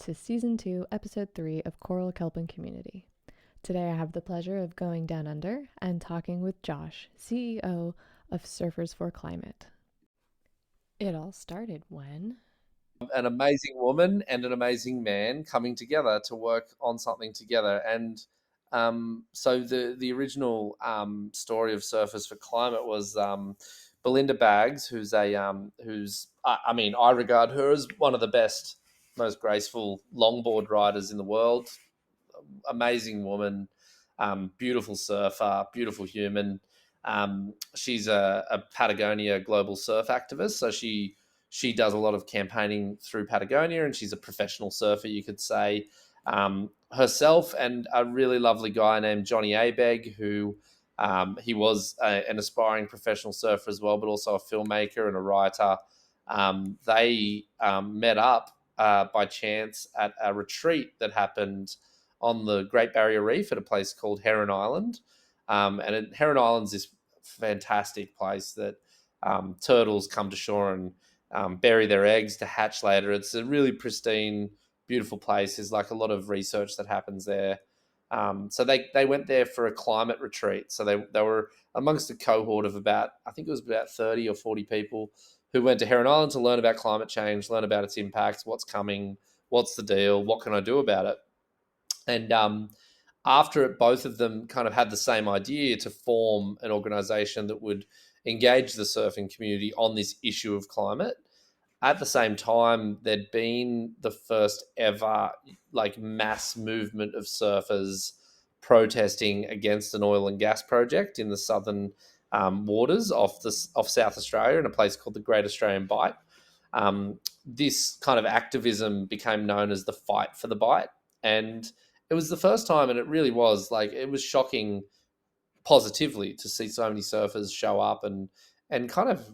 to Season 2, Episode 3 of Coral Kelpin Community. Today I have the pleasure of going down under and talking with Josh, CEO of Surfers for Climate. It all started when... An amazing woman and an amazing man coming together to work on something together. And so the original story of Surfers for Climate was Belinda Baggs, I regard her as one of the best, most graceful longboard riders in the world. Amazing woman, beautiful surfer, beautiful human. She's a Patagonia global surf activist, so she does a lot of campaigning through Patagonia, and she's a professional surfer, you could say. Herself and a really lovely guy named Johnny Abeg, who he was an aspiring professional surfer as well, but also a filmmaker and a writer. They met up by chance at a retreat that happened on the Great Barrier Reef at a place called Heron Island. Heron Island's this fantastic place that turtles come to shore and bury their eggs to hatch later. It's a really pristine, beautiful place. There's like a lot of research that happens there. So they went there for a climate retreat. So they were amongst a cohort of I think it was about 30 or 40 people who went to Heron Island to learn about climate change, learn about its impacts, what's coming, what's the deal, what can I do about it. And after it, both of them kind of had the same idea to form an organization that would engage the surfing community on this issue of climate. At the same time, there'd been the first ever like mass movement of surfers protesting against an oil and gas project in the southern waters off South Australia in a place called the Great Australian Bight. This kind of activism became known as the Fight for the Bight, and it was the first time, and it really was like it was shocking positively to see so many surfers show up and kind of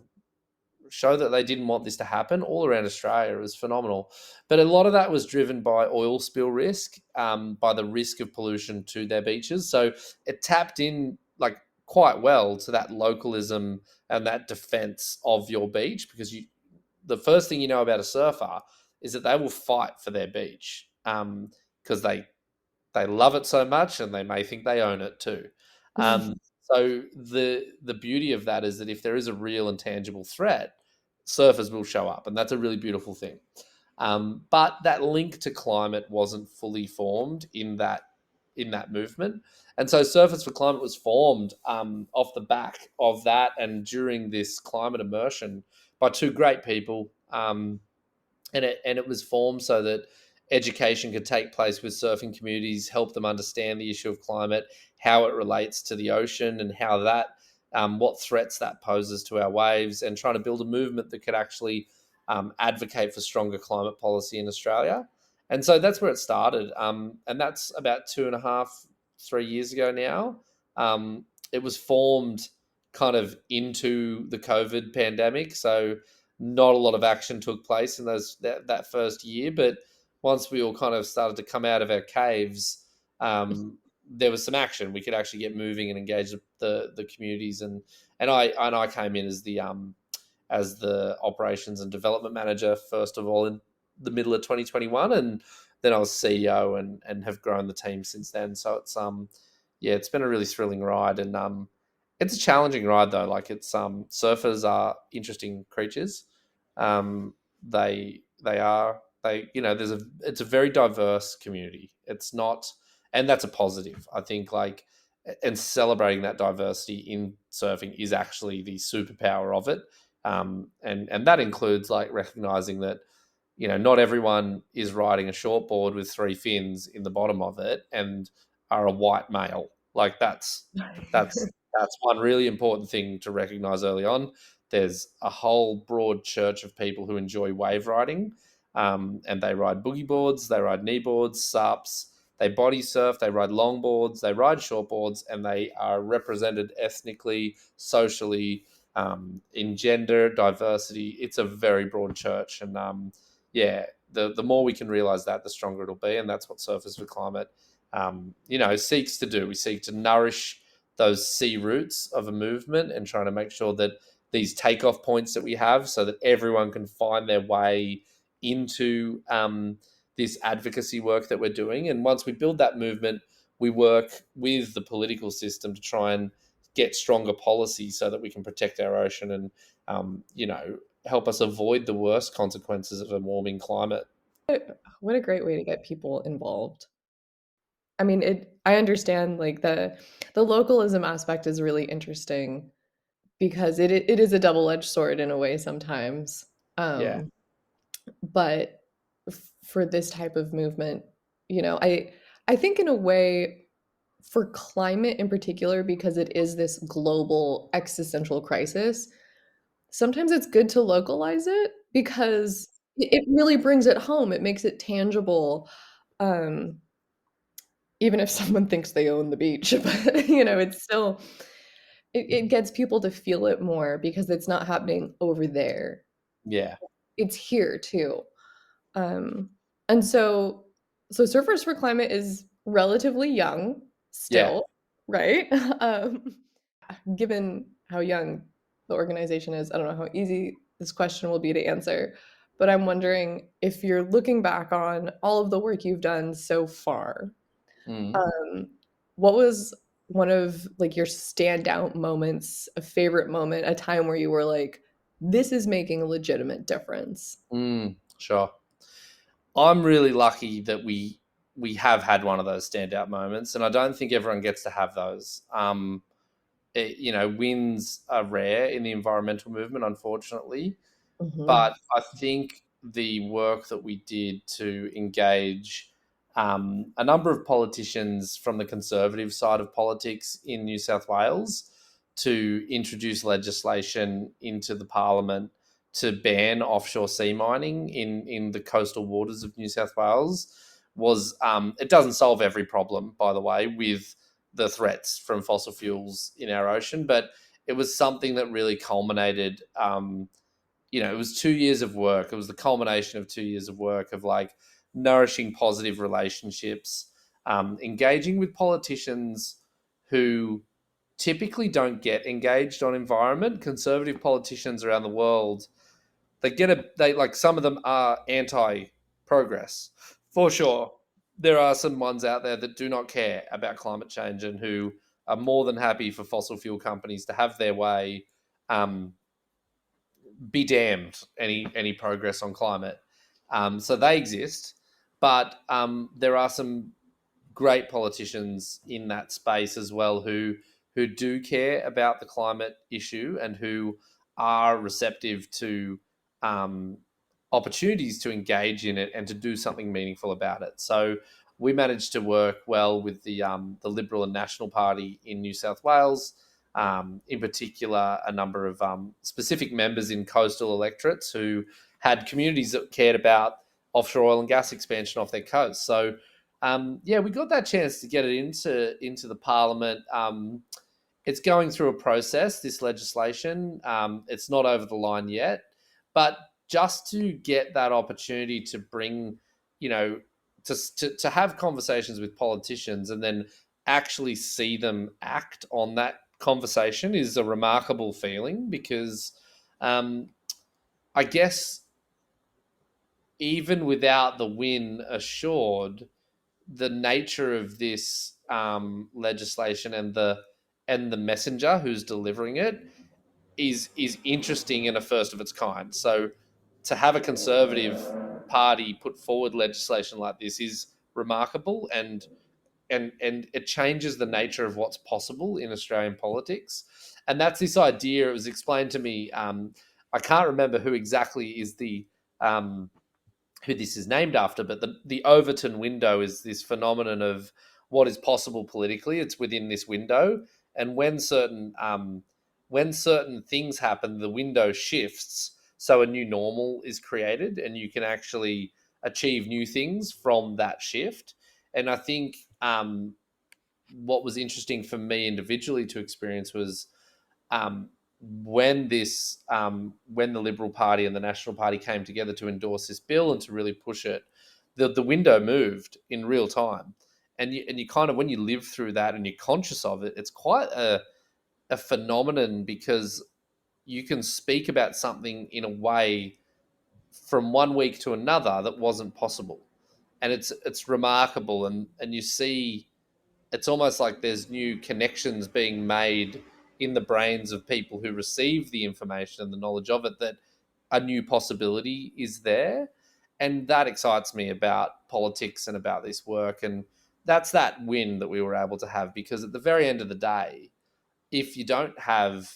show that they didn't want this to happen all around Australia. It was phenomenal. But a lot of that was driven by oil spill risk, by the risk of pollution to their beaches. So it tapped in like quite well to that localism and that defense of your beach, because the first thing you know about a surfer is that they will fight for their beach because they love it so much and they may think they own it too. Um, so the beauty of that is that if there is a real and tangible threat, surfers will show up, and that's a really beautiful thing. But that link to climate wasn't fully formed in that movement, and so Surfers for Climate was formed off the back of that, and during this climate immersion by two great people, and it was formed so that education could take place with surfing communities, help them understand the issue of climate, how it relates to the ocean, and how what threats that poses to our waves, and trying to build a movement that could actually advocate for stronger climate policy in Australia. And so that's where it started. And that's about 2.5, 3 years ago now. It was formed kind of into the COVID pandemic. So not a lot of action took place in that first year, but once we all kind of started to come out of our caves, there was some action. We could actually get moving and engage the communities, and I came in as the operations and development manager first of all in the middle of 2021, and then I was CEO and have grown the team since then. So it's been a really thrilling ride, and it's a challenging ride though. Like surfers are interesting creatures. They are they it's a very diverse community. It's not, and that's a positive. I think and celebrating that diversity in surfing is actually the superpower of it. And that includes like recognizing that not everyone is riding a shortboard with three fins in the bottom of it and are a white male. Like that's one really important thing to recognize early on. There's a whole broad church of people who enjoy wave riding, and they ride boogie boards, they ride knee boards, SUPs, they body surf, they ride longboards, they ride shortboards, and they are represented ethnically, socially, in gender diversity. It's a very broad church, and the more we can realize that, the stronger it'll be, and that's what Surfers for Climate, seeks to do. We seek to nourish those sea roots of a movement and trying to make sure that these takeoff points that we have, so that everyone can find their way into this advocacy work that we're doing. And once we build that movement, we work with the political system to try and get stronger policy so that we can protect our ocean and, help us avoid the worst consequences of a warming climate. What a great way to get people involved. I mean, I understand like the localism aspect is really interesting because it is a double-edged sword in a way sometimes. Yeah, Um, but for this type of movement, I think in a way for climate in particular, because it is this global existential crisis, sometimes it's good to localize it because it really brings it home. It makes it tangible. Um, Even if someone thinks they own the beach, but it's still it gets people to feel it more because it's not happening over there. yeah, It's here too. Um, and so Surfers for Climate is relatively young yeah. still, right? Um, Given how young the organization is, I don't know how easy this question will be to answer, but I'm wondering if you're looking back on all of the work you've done so far, Mm. um, what was one of like your standout moments, a favorite moment, a time where you were like, this is making a legitimate difference? Sure. I'm really lucky that we have had one of those standout moments, and I don't think everyone gets to have those. Wins are rare in the environmental movement, unfortunately. Mhm. But I think the work that we did to engage a number of politicians from the conservative side of politics in New South Wales to introduce legislation into the parliament to ban offshore sea mining in the coastal waters of New South Wales was it doesn't solve every problem, by the way, with the threats from fossil fuels in our ocean, but it was something that really culminated. It was 2 years of work. It was the culmination of 2 years of work of like nourishing positive relationships, engaging with politicians who typically don't get engaged on environment. Conservative politicians around the world, they like some of them are anti progress for sure. There are some ones out there that do not care about climate change and who are more than happy for fossil fuel companies to have their way. Be damned any progress on climate. So they exist, but there are some great politicians in that space as well who do care about the climate issue and who are receptive to um, opportunities to engage in it and to do something meaningful about it. So we managed to work well with the Liberal and National Party in New South Wales. In particular, a number of specific members in coastal electorates who had communities that cared about offshore oil and gas expansion off their coast. So yeah, we got that chance to get it into the parliament. It's going through a process. This legislation, it's not over the line yet, but just to get that opportunity to bring, you know, to have conversations with politicians and then actually see them act on that conversation is a remarkable feeling because um, I guess even without the win assured, the nature of this legislation and the messenger who's delivering it is interesting and a first of its kind. So to have a conservative party put forward legislation like this is remarkable and it changes the nature of what's possible in Australian politics. And that's this idea. It was explained to me. I can't remember who exactly is the who this is named after, but the Overton window is this phenomenon of what is possible politically. It's within this window, and when certain things happen, the window shifts, so a new normal is created, and you can actually achieve new things from that shift. And I think what was interesting for me individually to experience was um, when the Liberal Party and the National Party came together to endorse this bill and to really push it, the window moved in real time, and you kind of when you live through that and you're conscious of it, it's quite a phenomenon because you can speak about something in a way from one week to another that wasn't possible. and it's remarkable, and you see it's almost like there's new connections being made in the brains of people who receive the information and the knowledge of it, that a new possibility is there. And that excites me about politics and about this work. And that's that win that we were able to have, because at the very end of the day, if you don't have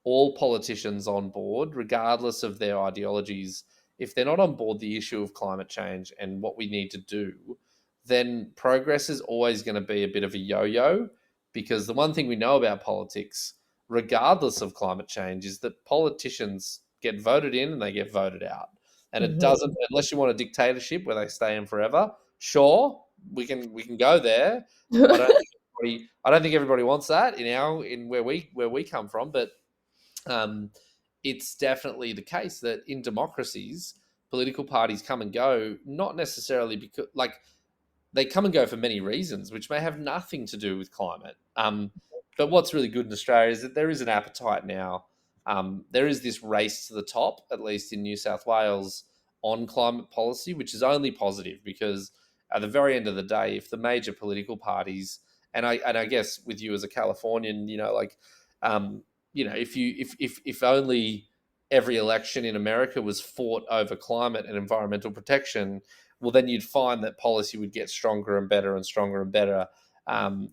all politicians on board, regardless of their ideologies, if they're not on board the issue of climate change and what we need to do, then progress is always going to be a bit of a yo yo. Because the one thing we know about politics, regardless of climate change, is that politicians get voted in and they get voted out. And it Mhm. doesn't, unless you want a dictatorship where they stay in forever, sure, we can go there. I don't think everybody wants that in where we come from, but um, it's definitely the case that in democracies, political parties come and go, not necessarily because they come and go for many reasons, which may have nothing to do with climate. But what's really good in Australia is that there is an appetite now. There is this race to the top, at least in New South Wales, on climate policy, which is only positive, because at the very end of the day, if the major political parties, and I guess with you as a Californian, um, if only every election in America was fought over climate and environmental protection, well, then you'd find that policy would get stronger and better and stronger and better.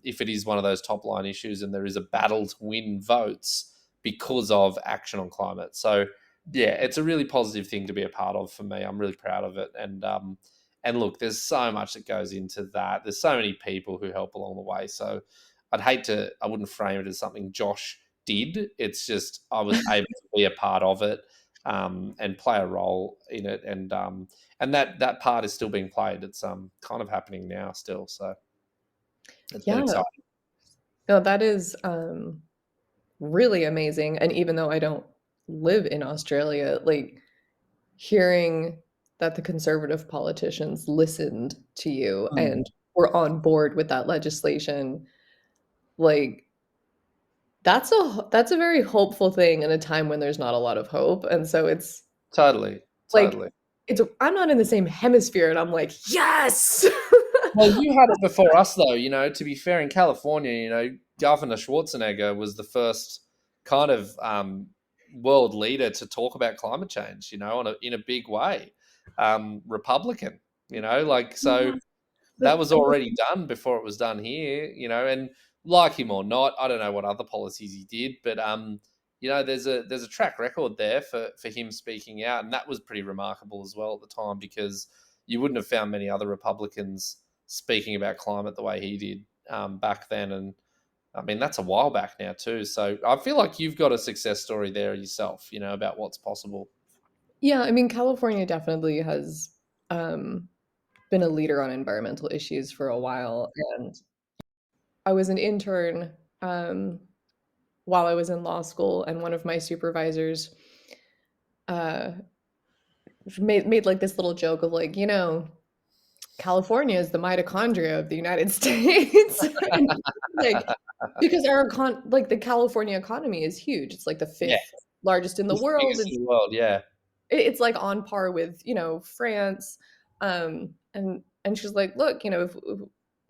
If it is one of those top line issues and there is a battle to win votes because of action on climate. So, yeah, it's a really positive thing to be a part of for me. I'm really proud of it. And look, there's so much that goes into that. There's so many people who help along the way. So I wouldn't frame it as something Josh did. It's just I was able to be a part of it, and play a role in it. And that part is still being played. It's kind of happening now still, so it's been Yeah. exciting. No, that is really amazing. And even though I don't live in Australia, like hearing that the conservative politicians listened to you Mm, and were on board with that legislation, like that's a very hopeful thing in a time when there's not a lot of hope. And so it's totally, like totally. I'm not in the same hemisphere and I'm like, yes. Well, you had it before us, though. To be fair, in California, Governor Schwarzenegger was the first kind of world leader to talk about climate change. In a big way. Republican. So Yeah, that the was already done before it was done here. And like him or not, I don't know what other policies he did, but there's a track record there for him speaking out, and that was pretty remarkable as well at the time, because you wouldn't have found many other Republicans speaking about climate the way he did back then. And I mean, that's a while back now too. So I feel like you've got a success story there yourself, about what's possible. Yeah, I mean, California definitely has um, been a leader on environmental issues for a while. And I was an intern while I was in law school, and one of my supervisors uh, made like this little joke of like, California is the mitochondria of the United States. And, like, because like the California economy is huge. It's like the Yeah, fifth largest in the it's the world. biggest in the world. Yeah, It's like on par with France. And she's like, look, if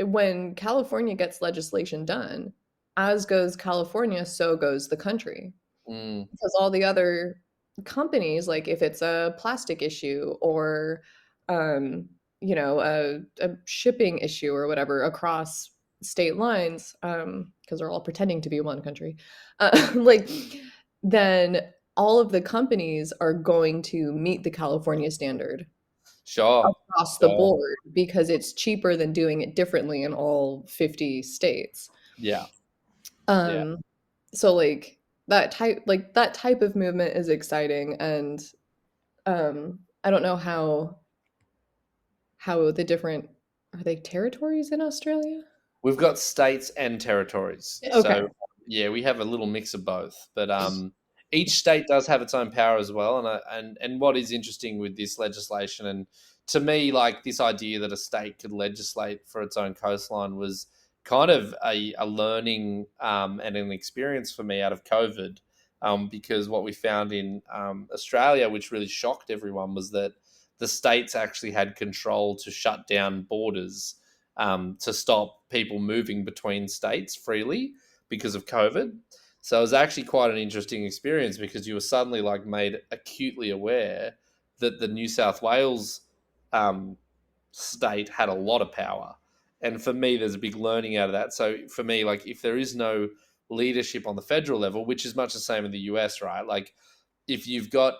when California gets legislation done, as goes California, so goes the country, mm, because all the other companies, like if it's a plastic issue or a shipping issue or whatever across state lines, because they're all pretending to be one country, like then all of the companies are going to meet the California standard sure, across the sure. board because it's cheaper than doing it differently in all 50 states. Yeah, yeah. Um, so that type of movement is exciting. And I don't know how the different, are they territories in Australia? We've got states and territories. Okay. So, yeah, we have a little mix of both. But each state does have its own power as well. And what is interesting with this legislation, and to me, like this idea that a state could legislate for its own coastline, was kind of a learning and an experience for me out of COVID. Because what we found in Australia, which really shocked everyone, was that the states actually had control to shut down borders, to stop people moving between states freely because of COVID. So it was actually quite an interesting experience because you were suddenly like made acutely aware that the New South Wales um, state had a lot of power. And for me, there's a big learning out of that. So for me, like if there is no leadership on the federal level, which is much the same in the US, right? Like if you've got,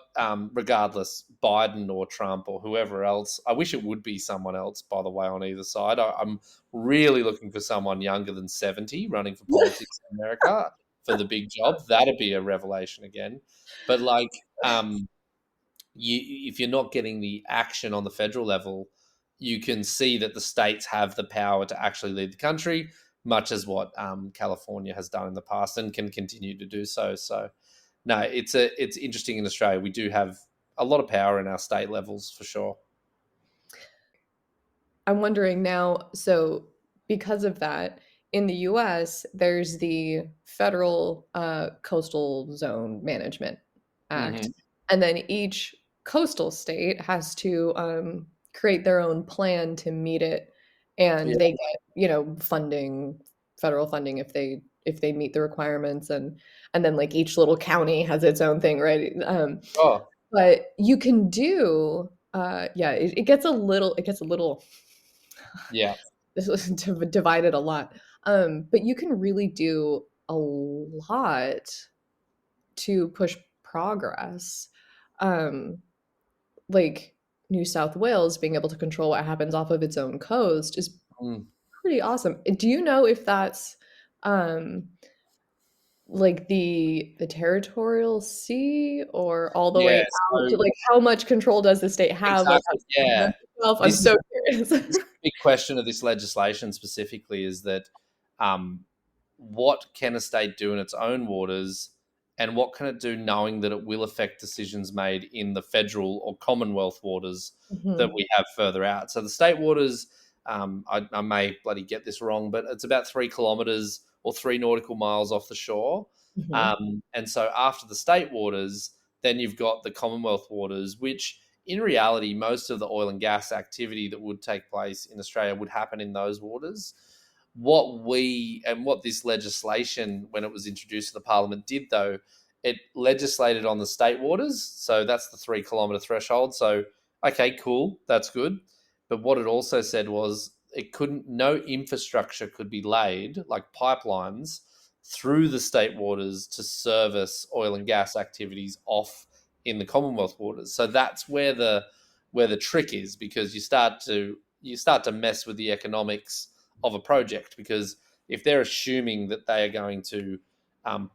regardless, Biden or Trump or whoever else, I wish it would be someone else, by the way, on either side. I'm really looking for someone younger than 70 running for politics in America for the big job. That'd be a revelation again. But like, if you're not getting the action on the federal level, you can see that the states have the power to actually lead the country, much as what California has done in the past and can continue to do so. So, no, it's interesting in Australia. We do have a lot of power in our state levels for sure. I'm wondering now, so because of that, in the US, there's the Federal Coastal Zone Management Act. Hmm. And then each coastal state has to create their own plan to meet it. And Yeah. they get, funding, federal funding if they meet the requirements, and then like each little county has its own thing, right? Oh, But you can do yeah, it gets a little yeah. this was divided a lot. But you can really do a lot to push progress. Um, like New South Wales being able to control what happens off of its own coast is Mm. pretty awesome. Do you know if that's um, like the territorial sea or all the way Yeah. out to So like how much control does the state have like exactly. outside Yeah. of itself? I'm This is so curious. this big question of this legislation specifically is that, um, what can a state do in its own waters, and what can it do knowing that it will affect decisions made in the federal or Commonwealth waters that Mhm, we have further out? So the state waters, I may bloody get this wrong, but it's about 3 kilometers or 3 nautical miles off the shore. mhm, And so after the state waters, then you've got the Commonwealth waters, which in reality, most of the oil and gas activity that would take place in Australia would happen in those waters. What this legislation, when it was introduced to the Parliament, did though, it legislated on the state waters. So that's the 3 kilometre threshold. So, okay, cool, that's good. But what it also said was no infrastructure could be laid, like pipelines, through the state waters to service oil and gas activities off in the Commonwealth waters. So that's where the trick is, because you start to mess with the economics of a project, because if they're assuming that they are going to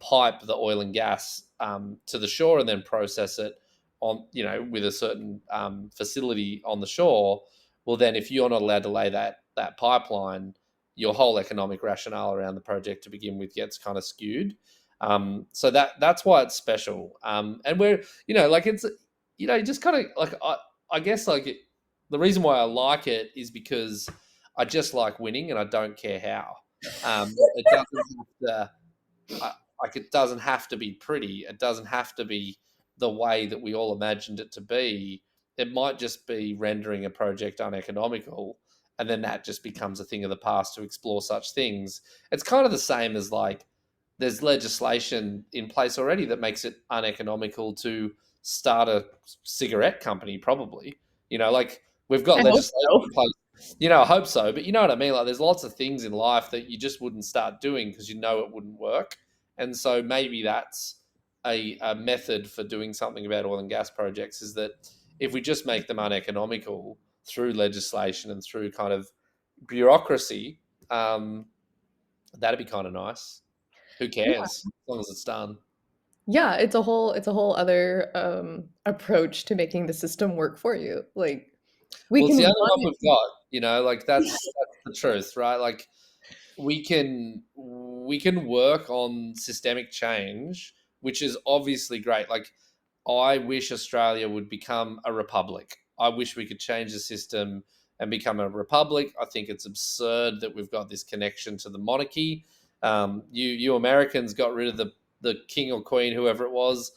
pipe the oil and gas to the shore and then process it on, with a certain facility on the shore, well, then if you're not allowed to lay that pipeline, your whole economic rationale around the project to begin with gets kind of skewed. So that's why it's special. And we're, like it's, just kind of like I guess like the reason why I like it is because I just like winning and I don't care how. It doesn't have to, like it doesn't have to be pretty. It doesn't have to be the way that we all imagined it to be. It might just be rendering a project uneconomical, and then that just becomes a thing of the past to explore such things. It's kind of the same as like there's legislation in place already that makes it uneconomical to start a cigarette company, probably. Like we've got I hope legislation so. in place. I hope so, but you know what I mean? Like there's lots of things in life that you just wouldn't start doing because it wouldn't work. And so maybe that's a method for doing something about oil and gas projects, is that if we just make them uneconomical through legislation and through kind of bureaucracy, that'd be kind of nice. Who Yeah. cares? As long as it's done. Yeah, it's a whole other approach to making the system work for you. Like we Well, it's can the only run one it. we've got, like that's the truth, right? Like we can work on systemic change, which is obviously great. Like I wish Australia would become a republic. I wish we could change the system and become a republic. I think it's absurd that we've got this connection to the monarchy. You Americans got rid of the king or queen, whoever it was,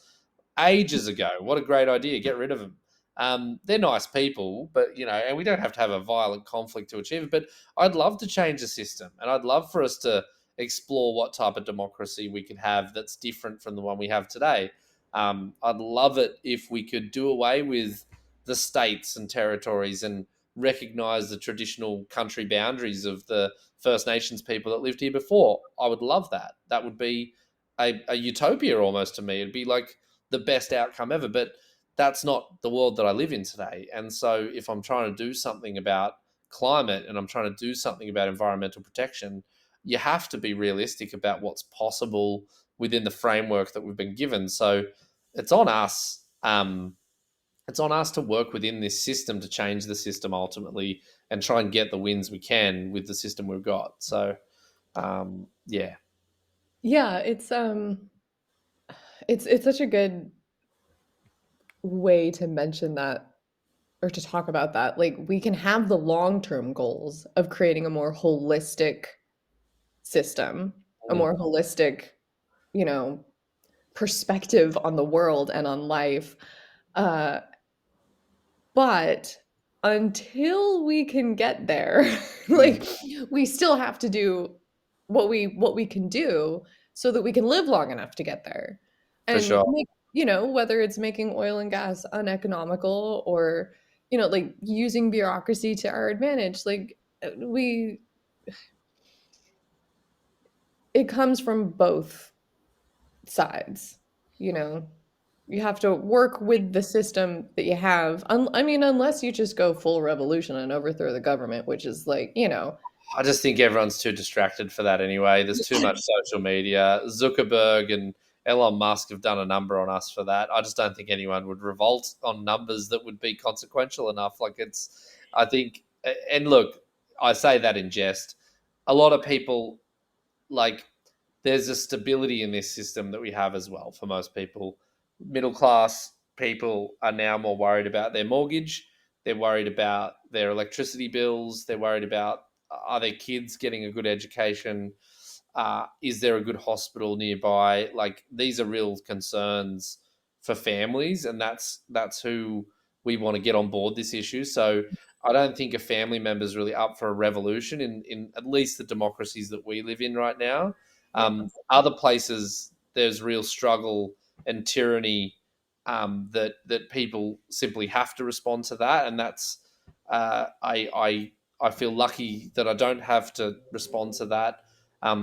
ages ago. What a great idea! Get rid of them. They're nice people, but and we don't have to have a violent conflict to achieve it. But I'd love to change the system, and I'd love for us to explore what type of democracy we could have that's different from the one we have today. I'd love it if we could do away with the states and territories and recognize the traditional country boundaries of the First Nations people that lived here before. I would love that. That would be a utopia almost to me. It'd be like the best outcome ever. But that's not the world that I live in today. And so if I'm trying to do something about climate and I'm trying to do something about environmental protection, you have to be realistic about what's possible within the framework that we've been given. So it's on us. It's on us to work within this system to change the system ultimately and try and get the wins we can with the system we've got. So, yeah. Yeah, it's such a good way to mention that or to talk about that. Like we can have the long-term goals of creating a more holistic system, a Mm, more holistic, you know, perspective on the world and on life. Uh, but until we can get there, mm, like we still have to do what we can do so that we can live long enough to get there. for And sure. make, whether it's making oil and gas uneconomical or, like using bureaucracy to our advantage, like we it comes from both sides, you know. You have to work with the system that you have. I mean, unless you just go full revolution and overthrow the government, which is like, I just think everyone's too distracted for that anyway. There's too much social media. Zuckerberg and Elon Musk have done a number on us for that. I just don't think anyone would revolt on numbers that would be consequential enough. I think, and look, I say that in jest. A lot of people, like, there's a stability in this system that we have as well for most people. Middle class people are now more worried about their mortgage. They're worried about their electricity bills. They're worried about are their kids getting a good education? Is there a good hospital nearby? Like these are real concerns for families, and that's who we want to get on board this issue. So I don't think a family member is really up for a revolution in at least the democracies that we live in right now. yeah, Other places, there's real struggle and tyranny that people simply have to respond to that, and that's I feel lucky that I don't have to respond to that.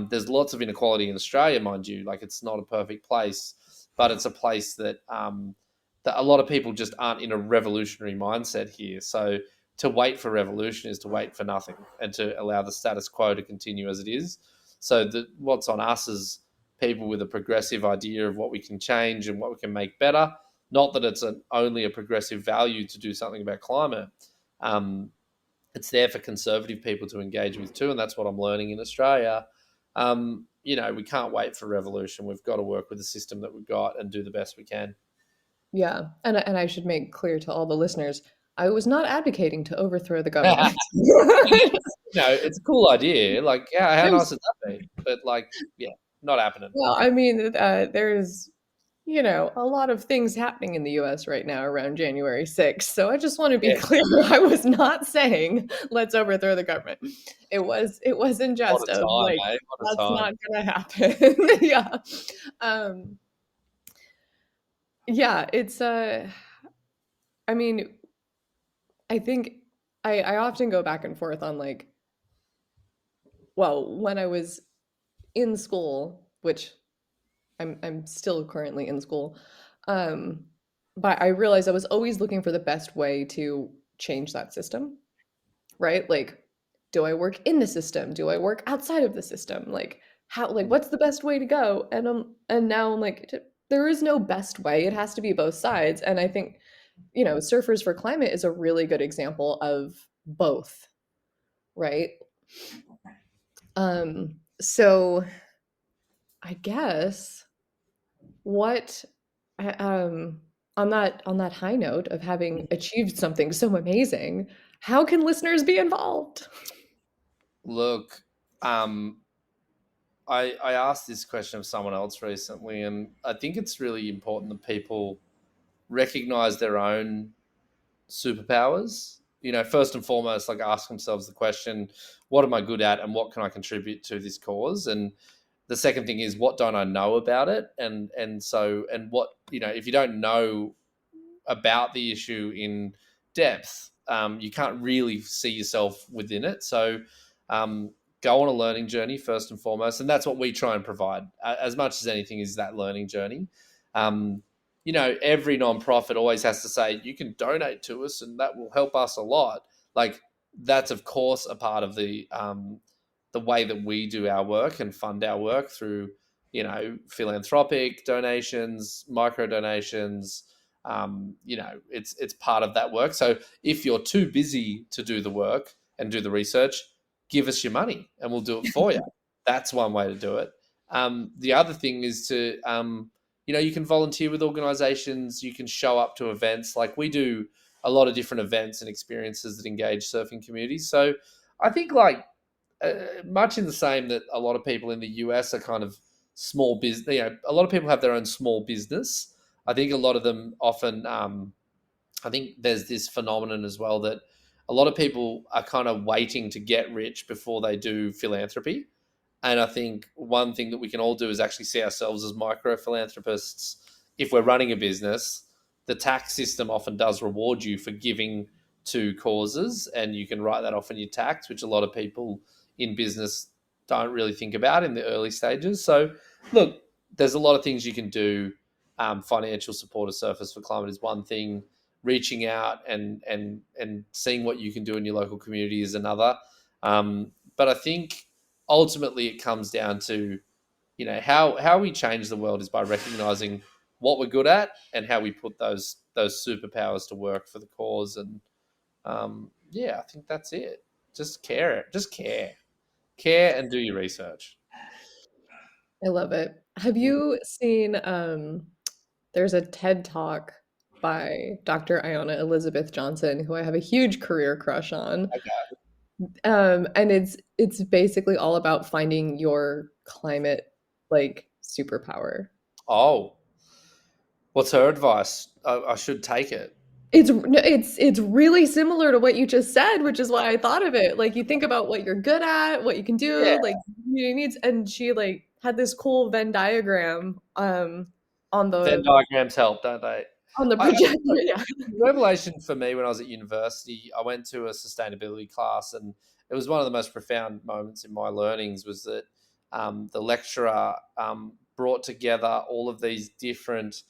There's lots of inequality in Australia, mind you. Like it's not a perfect place, but it's a place that a lot of people just aren't in a revolutionary mindset here. So to wait for revolution is to wait for nothing and to allow the status quo to continue as it is. So what's on us is people with a progressive idea of what we can change and what we can make better. Not that it's only a progressive value to do something about climate. Um, it's there for conservative people to engage with too, and that's what I'm learning in Australia. We can't wait for revolution. We've got to work with the system that we've got and do the best we can. yeah. And I should make clear to all the listeners, I was not advocating to overthrow the government. It's a cool idea. Like, how There's nice would that be? But yeah, not happening. Well, I mean, there's, a lot of things happening in the US right now around January 6th. So I just want to be Yeah, clear. I was not saying let's overthrow the government. It was in what jest a of like, time, eh? What a that's time. not gonna happen. Yeah. Um, yeah, I mean, I think I often go back and forth on like, well, when I was in school, which I'm still currently in school. Um, but I realized I was always looking for the best way to change that system, right? Like, do I work in the system? Do I work outside of the system? Like, what's the best way to go? And now I'm like, there is no best way. It has to be both sides. And I think, Surfers for Climate is a really good example of both, right? So I guess what on that high note of having achieved something so amazing, how can listeners be involved? Look, I asked this question of someone else recently, and I think it's really important that people recognize their own superpowers. First and foremost, like ask themselves the question, what am I good at and what can I contribute to this cause? And the second thing is, what don't I know about it? And what, if you don't know about the issue in depth, you can't really see yourself within it. So um, go on a learning journey first and foremost, and that's what we try and provide as much as anything is that learning journey. Um, every nonprofit always has to say you can donate to us, and that will help us a lot. Like that's of course a part of the way that we do our work and fund our work through philanthropic donations, micro donations. It's part of that work. So if you're too busy to do the work and do the research, give us your money and we'll do it for you. That's one way to do it. The other thing is to you can volunteer with organizations, you can show up to events. Like we do a lot of different events and experiences that engage surfing communities. So I think like much in the same that a lot of people in the US are kind of small business. A lot of people have their own small business. I think a lot of them often. I think there's this phenomenon as well that a lot of people are kind of waiting to get rich before they do philanthropy. And I think one thing that we can all do is actually see ourselves as micro philanthropists. If we're running a business, the tax system often does reward you for giving to causes, and you can write that off in your tax, which a lot of people in business don't really think about in the early stages. So, look, there's a lot of things you can do. Financial support of Surfers for Climate is one thing. Reaching out and seeing what you can do in your local community is another. But I think ultimately it comes down to how we change the world is by recognizing what we're good at and how we put those superpowers to work for the cause. And yeah, I think that's it. Just care and do your research. I love it. Have you seen there's a TED Talk by Dr. Iona Elizabeth Johnson, who I have a huge career crush on. Okay. And it's basically all about finding your climate like superpower. Oh, what's her advice? I should take it. It's really similar to what you just said, which is why I thought of it. Like you think about what you're good at, what you can Yeah, do, like your needs, and she like had this cool Venn diagram on Venn the diagrams help, don't they? on the I projector. think the Yeah. revelation for me when I was at university, I went to a sustainability class, and it was one of the most profound moments in my learnings was that the lecturer brought together all of these different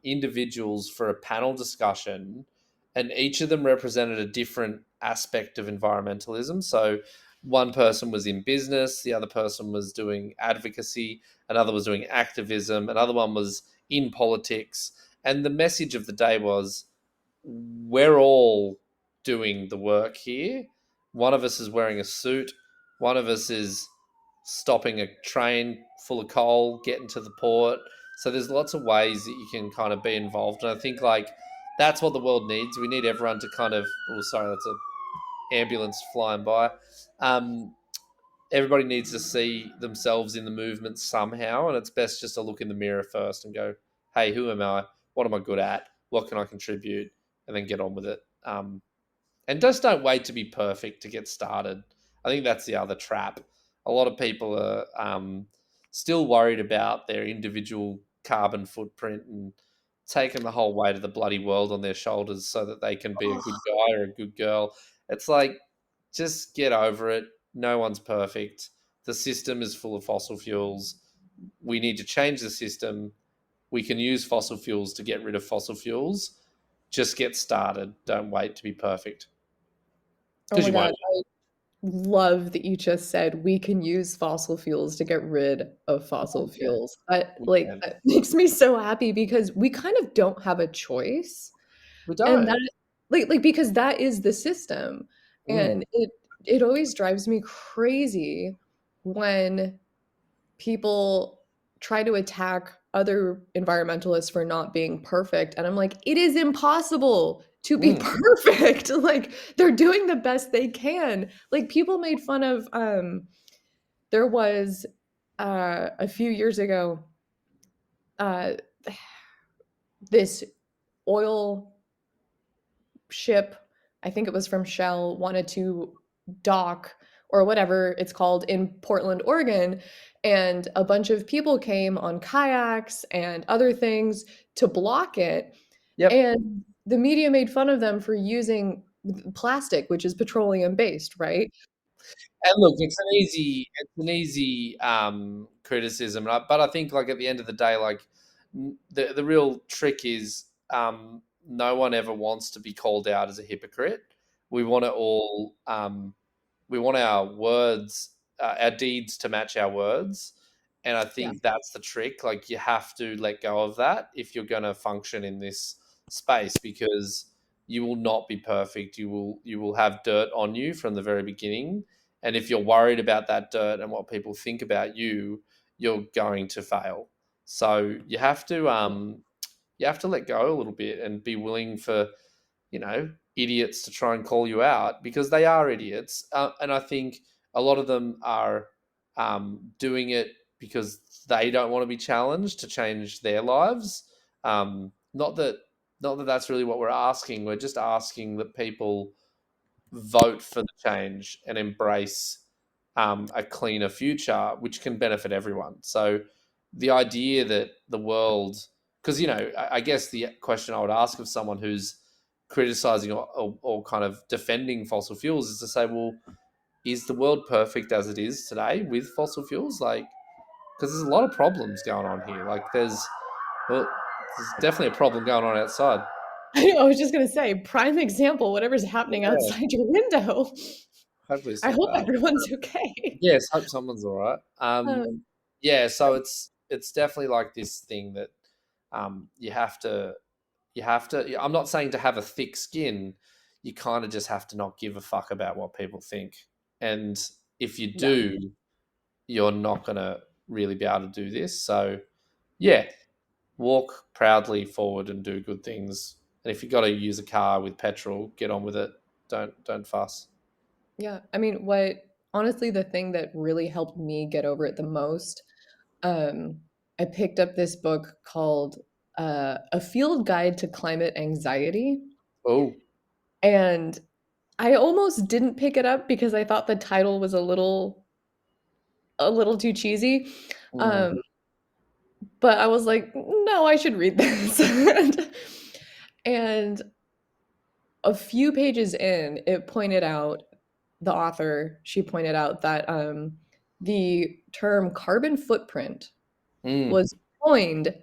individuals for a panel discussion, and each of them represented a different aspect of environmentalism. So one person was in business, the other person was doing advocacy, another was doing activism, another one was in politics. And the message of the day was we're all doing the work here. One of us is wearing a suit, one of us is stopping a train full of coal, getting to the port. So there's lots of ways that you can kind of be involved. And I think like that's what the world needs. We need everyone to kind of, oh, sorry, that's a ambulance flying by. Um, Everybody needs to see themselves in the movement somehow, and it's best just to look in the mirror first and go, "Hey, who am I? What am I good at? What can I contribute?" And then get on with it. And just don't wait to be perfect to get started. I think that's the other trap. A lot of people are still worried about their individual carbon footprint and taking the whole weight of the bloody world on their shoulders so that they can be a good guy or a good girl. It's like, just get over it. No one's perfect. The system is full of fossil fuels. We need to change the system. We can use fossil fuels to get rid of fossil fuels. Just get started. Don't wait to be perfect Oh because my you won't. God. I love that you just said we can use fossil fuels to get rid of fossil Oh, yeah, fuels. That we like can. that makes me so happy because we kind of don't have a choice. We And don't. that like because that is the system. Mm, And it always drives me crazy when people try to attack other environmentalists for not being perfect. And I'm like, it is impossible to be mm. perfect. Like they're doing the best they can. Like people made fun of there was a few years ago uh this oil ship, I think it was from Shell, wanted to dock or whatever it's called in Portland, Oregon. And a bunch of people came on kayaks and other things to block it. Yep. And the media made fun of them for using plastic, which is petroleum based, right? And look, it's an easy criticism, but I think like at the end of the day, like the real trick is no one ever wants to be called out as a hypocrite. We want it all. We want our words, our deeds to match our words, and I Yeah. think that's the trick. Like you have to let go of that if you're going to function in this space because you will not be perfect. You will have dirt on you from the very beginning, and if you're worried about that dirt and what people think about you, you're going to fail. So you have to let go a little bit and be willing for idiots to try and call you out because they are idiots, and I think a lot of them are doing it because they don't want to be challenged to change their lives. Not that that's really what we're asking. We're just asking that people vote for the change and embrace a cleaner future, which can benefit everyone. So the idea that the world, because I guess the question I would ask of someone who's criticizing or kind of defending fossil fuels is to say, well, is the world perfect as it is today with fossil fuels? Like, because there's a lot of problems going on here. Like, well, there's definitely a problem going on outside. I was just gonna say, prime example, whatever's happening Yeah, outside your window. hopefully it's I not hope bad. everyone's okay. Yes, hope someone's all right. Um, Yeah, so it's definitely like this thing that you have to I'm not saying to have a thick skin. You kind of just have to not give a fuck about what people think. And if you yeah, do, you're not going to really be able to do this. So, yeah, walk proudly forward and do good things. And if you got to use a car with petrol, get on with it. Don't fuss. yeah. I mean, what honestly, the thing that really helped me get over it the most, um, I picked up this book called A Field Guide to Climate Anxiety. Oh, And I almost didn't pick it up because I thought the title was a little too cheesy. mm, Um, but I was like, no, I should read this. And a few pages in, it pointed out the author, she pointed out that the term carbon footprint mm, was coined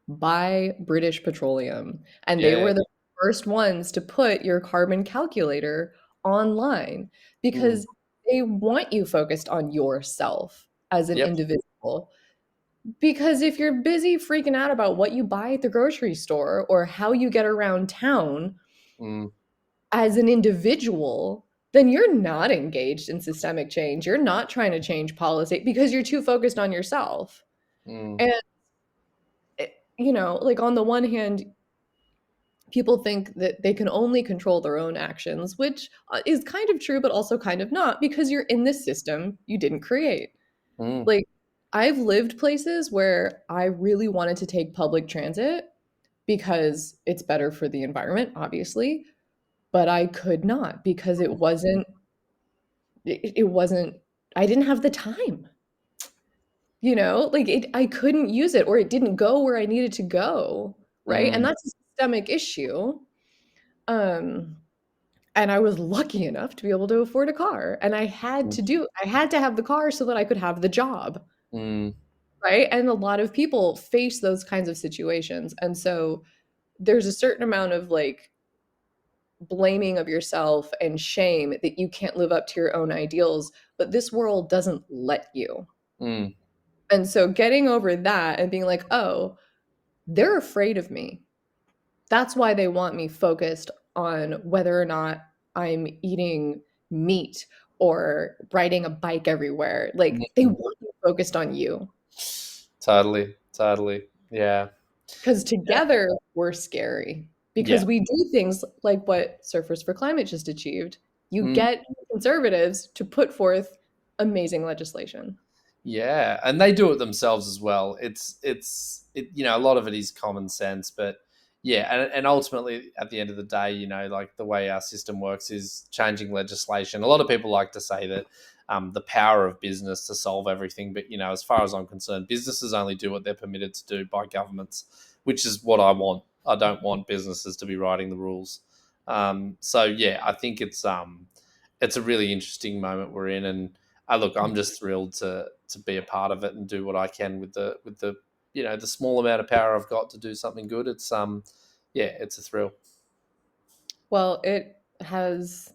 by British Petroleum, and they yeah, were the first ones to put your carbon calculator online mm, because they want you focused on yourself as an yep, individual. Because if you're busy freaking out about what you buy at the grocery store or how you get around town mm, as an individual, then you're not engaged in systemic change. You're not trying to change policy because you're too focused on yourself. mm, And, like on the one hand, people think that they can only control their own actions, which is kind of true, but also kind of not because you're in this system you didn't create. mm, Like, I've lived places where I really wanted to take public transit because it's better for the environment, obviously, but I could not because it wasn't I didn't have the time. Like I couldn't use it or it didn't go where I needed to go, right? And mm, that's a systemic issue. Um and I was lucky enough to be able to afford a car and I had to have the car so that I could have the job, mm, right? And a lot of people face those kinds of situations. And so there's a certain amount of like blaming of yourself and shame that you can't live up to your own ideals, but this world doesn't let you. mm, And so getting over that and being like, "Oh, they're afraid of me. That's why they want me focused on whether or not I'm eating meat or riding a bike everywhere." Like they mm. want you focused on you Totally, totally. Yeah, because yeah, together we're scary yeah. because we do things like what Surfers for Climate just achieved. You Mm. get conservatives to put forth amazing legislation. Yeah, and they do it themselves as well. A lot of it is common sense, but yeah, and ultimately, at the end of the day, like the way our system works is changing legislation. A lot of people like to say that the power of business to solve everything, but as far as I'm concerned, businesses only do what they're permitted to do by governments, which is what I want. I don't want businesses to be writing the rules. So yeah, I think it's a really interesting moment we're in, and I'm just thrilled to be a part of it and do what I can with the the small amount of power I've got to do something good. Yeah, it's a thrill. Well, it has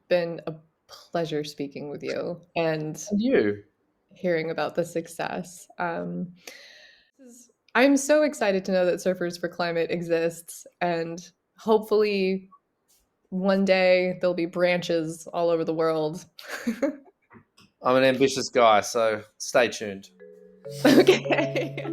been a pleasure speaking with you and And you? hearing about the success. I'm so excited to know that Surfers for Climate exists, and hopefully one day there'll be branches all over the world. I'm an ambitious guy, so stay tuned. Okay.